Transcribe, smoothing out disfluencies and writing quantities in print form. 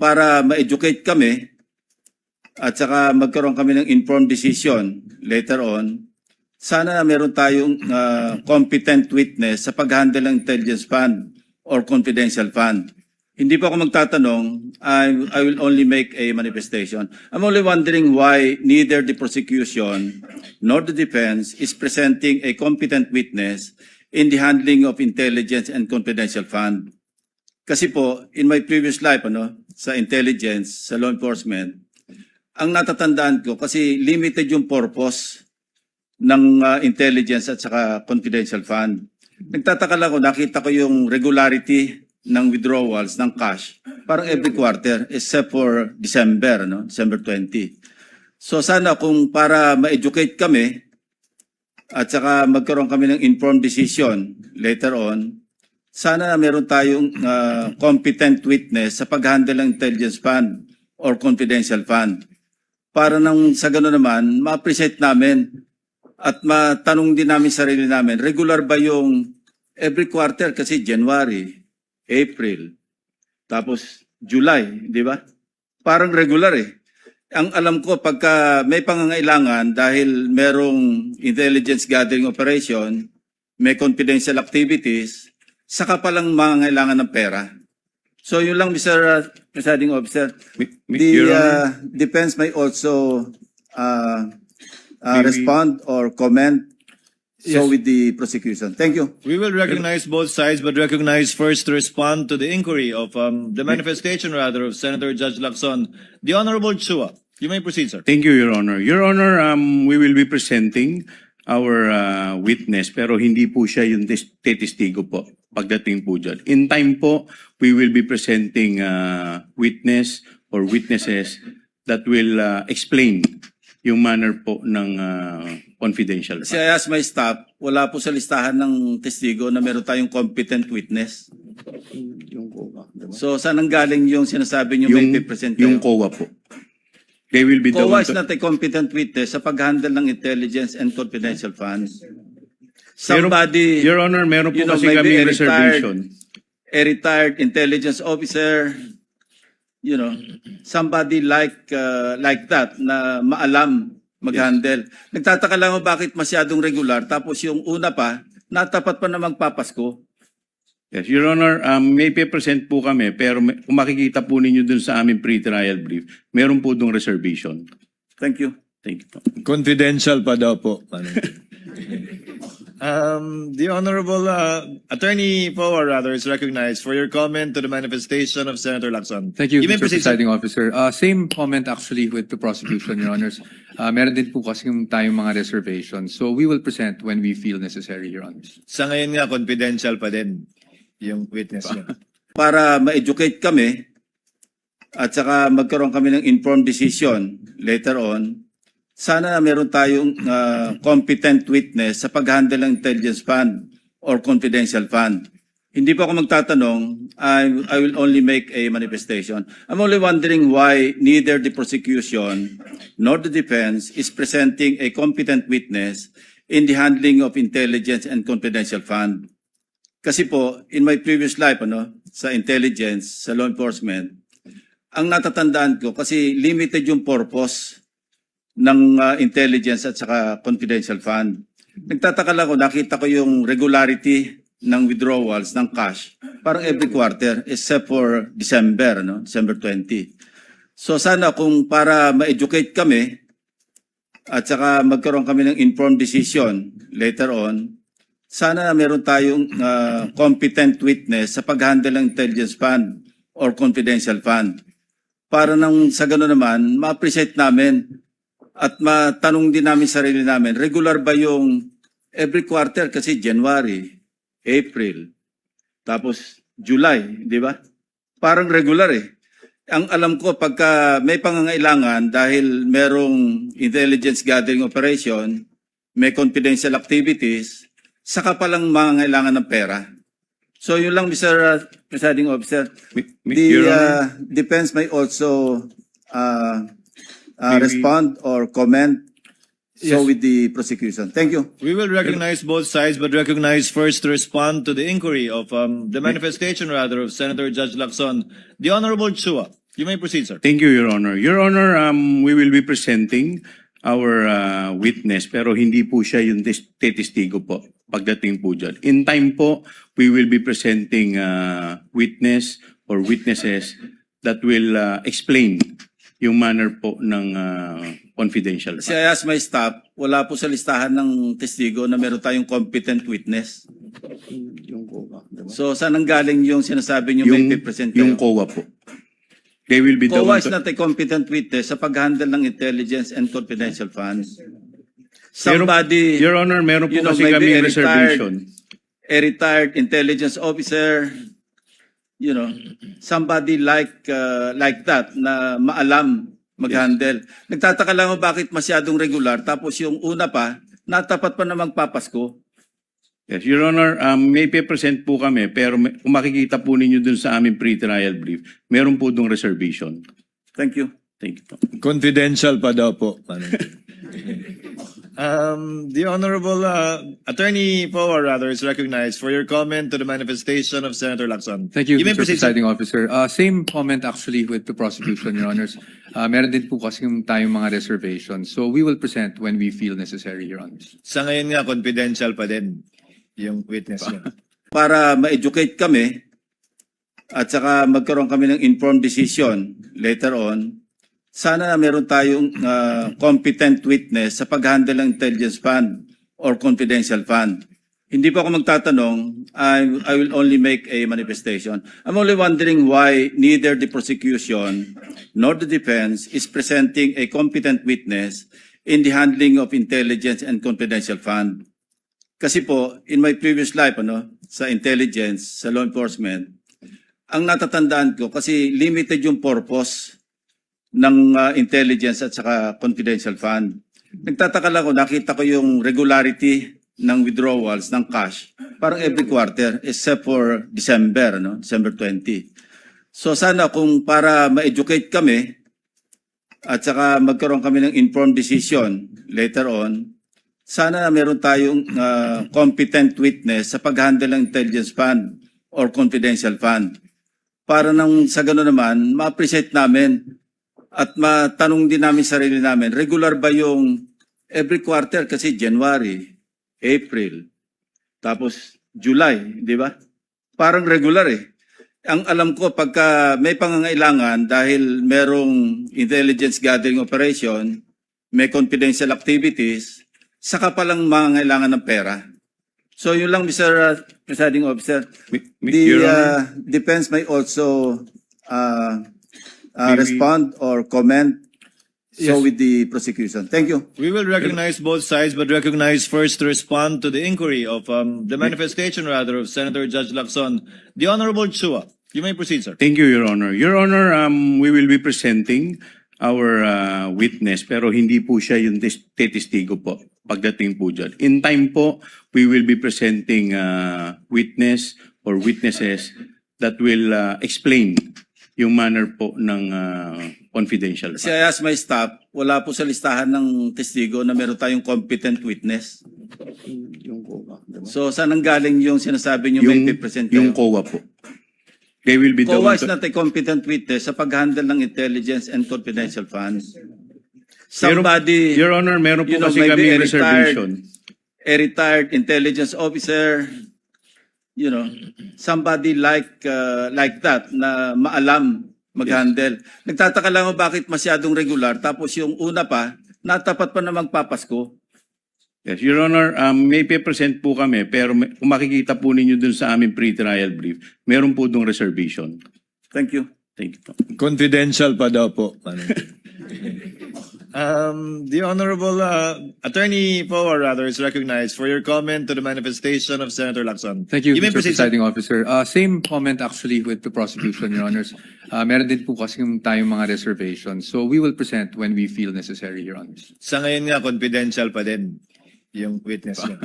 para ma-educate kami at saka magkaroon kami ng informed decision later on, sana meron tayong competent witness sa pag-handle ng intelligence fund or confidential fund. Hindi pa ako magtatanong, I will only make a manifestation. I'm only wondering why neither the prosecution nor the defense is presenting a competent witness in the handling of intelligence and confidential fund. Kasi po, in my previous life, sa intelligence, sa law enforcement, ang natatandaan ko, kasi limited yung purpose ng intelligence at saka confidential fund. Nagtataka lang ako, nakita ko yung regularity ng withdrawals ng cash, parang every quarter, except for December, December 20. So sana kung para ma-educate kami, at saka magkaroon kami ng informed decision later on, sana meron tayong competent witness sa pag-handle ng intelligence fund or confidential fund. Para nang sa gano'n naman, ma-appreciate namin at matanong din namin sarili namin, regular ba yung every quarter kasi January, April, tapos July, di ba? Parang regular eh. Ang alam ko, pagka may pangangailangan dahil merong intelligence gathering operation, may confidential activities, saka palang mangangailangan ng pera. So yun lang, Mr. Presiding Officer. The defense may also respond or comment with the prosecution. Thank you. We will recognize both sides, but recognize first to respond to the inquiry of the manifestation, rather, of Senator Judge Lacson. The Honorable Chua. You may proceed, sir. Thank you, Your Honor. Your Honor, we will be presenting our witness, pero hindi po siya yung testigo po pagdating po dyan. In time po, we will be presenting witness or witnesses that will explain yung manner po ng confidential. Kasi I asked my staff, wala po sa listahan ng testigo na meron tayong competent witness. Yung COA. Diba? So saan ang galing yung sinasabi niyo may present kayo? Yung COA po. They will be the COA one is to- not a competent witness sa pag-handle ng intelligence and confidential funds. Somebody, Your Honor, meron po kasi maybe kami reservation. a retired intelligence officer, somebody like that na maalam mag-handle. Nagtataka lang ako bakit masyadong regular tapos yung una pa, natapat pa na magpapasko. Yes, Your Honor, may present po kami, pero kung makikita po ninyo dun sa aming pre-trial brief, meron po dong reservation. Thank you. Thank you po. Confidential pa daw po. The Honorable Attorney Power, rather, is recognized for your comment to the manifestation of Senator Lacson. Thank you, You may Mr. proceed, sir. Presiding Officer. Same comment actually with the prosecution, Your Honors. Meron din po kasi tayong mga reservations. So we will present when we feel necessary, Your Honors. Sa ngayon nga, confidential pa din yung witness niya. Para ma-educate kami at saka magkaroon kami ng informed decision later on, sana meron tayong competent witness sa pag-handle ng intelligence fund or confidential fund. Hindi pa ako magtatanong, I will only make a manifestation. I'm only wondering why neither the prosecution nor the defense is presenting a competent witness in the handling of intelligence and confidential fund. Kasi po, in my previous life, sa intelligence, sa law enforcement, ang natatandaan ko, kasi limited yung purpose ng intelligence at saka confidential fund. Nagtataka lang ako, nakita ko yung regularity ng withdrawals ng cash, parang every quarter, except for December, December 20. So sana kung para ma-educate kami, at saka magkaroon kami ng informed decision later on, sana meron tayong competent witness sa pag-handle ng intelligence fund or confidential fund. Para nang sa gano'n naman, ma-appreciate namin at matanong din namin sarili namin, regular ba yung every quarter kasi January, April, tapos July, di ba? Parang regular eh. Ang alam ko, pagka may pangangailangan dahil merong intelligence gathering operation, may confidential activities, saka palang mangangailangan ng pera. So yun lang, Mr. Presiding Officer. The defense may also respond or comment with the prosecution. Thank you. We will recognize both sides, but recognize first to respond to the inquiry of the manifestation, rather, of Senator Judge Lacson. The Honorable Chua. You may proceed, sir. Thank you, Your Honor. Your Honor, we will be presenting our witness pero hindi po siya yung testigo po pagdating po dyan. In time po, we will be presenting witness or witnesses that will explain yung manner po ng confidential. Kasi I asked my staff, wala po sa listahan ng testigo na meron tayong competent witness. So saan ang galing yung sinasabi niyo may present yung kayo? COA po. They will be the COA one is to- not a competent witness sa pag-handle ng intelligence and confidential funds. Meron- Somebody, Your Honor, meron po you know, kasi maybe kami reservation. a retired intelligence officer, you know, somebody like that na maalam mag-handle. Nagtataka lang ako bakit masyadong regular tapos yung una pa, natapat pa na magpapasko. Yes, Your Honor, may present po kami pero kung makikita po ninyo dun sa aming pre-trial brief, meron po dong reservation. Thank you. Thank you po. Confidential pa daw po. The Honorable Attorney Power, rather, is recognized for your comment to the manifestation of Senator Lacson. Thank you, You may Mr. proceed, sir. Presiding Officer. Same comment actually with the prosecution, Your Honors. Meron din po kasi tayong mga reservations. So we will present when we feel necessary, Your Honors. Sa ngayon nga, confidential pa din yung witness niya. Para ma-educate kami at saka magkaroon kami ng informed decision later on, sana meron tayong competent witness sa pag-handle ng intelligence fund or confidential fund. Hindi pa ako magtatanong, I will only make a manifestation. I'm only wondering why neither the prosecution nor the defense is presenting a competent witness in the handling of intelligence and confidential fund. Kasi po, in my previous life, sa intelligence, sa law enforcement, ang natatandaan ko, kasi limited yung purpose ng intelligence at saka confidential fund. Nagtataka lang ako, nakita ko yung regularity ng withdrawals ng cash, parang every quarter, except for December, December 20. So sana kung para ma-educate kami, at saka magkaroon kami ng informed decision later on, sana meron tayong competent witness sa pag-handle ng intelligence fund or confidential fund. Para nang sa gano'n naman, ma-appreciate namin at matanong din namin sarili namin, regular ba yung every quarter kasi January, April, tapos July, di ba? Parang regular eh. Ang alam ko, pagka may pangangailangan dahil merong intelligence gathering operation, may confidential activities, saka palang mangangailangan ng pera. So yun lang, Mr. Presiding Officer. Your Honor. The defense may also respond or comment with the prosecution. Thank you. We will recognize both sides, but recognize first to respond to the inquiry of the manifestation, rather, of Senator Judge Lacson. The Honorable Chua. You may proceed, sir. Thank you, Your Honor. Your Honor, we will be presenting our witness pero hindi po siya yung testigo po pagdating po dyan. In time po, we will be presenting witness or witnesses that will explain yung manner po ng confidential. Kasi I asked my staff, wala po sa listahan ng testigo na meron tayong competent witness. So saan ang galing yung sinasabi niyo may present yung kayo? COA po. They will be the COA one is to- not a competent witness sa pag-handle ng intelligence and confidential funds. Somebody, Your Honor, meron po you know, kasi maybe kami a reservation. retired intelligence officer, you know, somebody like that na maalam mag-handle. Nagtataka lang ako bakit masyadong regular tapos yung una pa, natapat pa na magpapasko. Yes, Your Honor, may present po kami pero kung makikita po ninyo dun sa aming pre-trial brief, meron po dong reservation. Thank you. Thank you po. Confidential pa daw po. The Honorable Attorney Power, rather, is recognized for your comment to the manifestation of Senator Lacson. Thank you, You may Mr. proceed, sir. Presiding Officer. Same comment actually with the prosecution, Your Honors. Meron din po kasi tayong mga reservations. So we will present when we feel necessary, Your Honors. Sa ngayon nga, confidential pa din yung witness niya.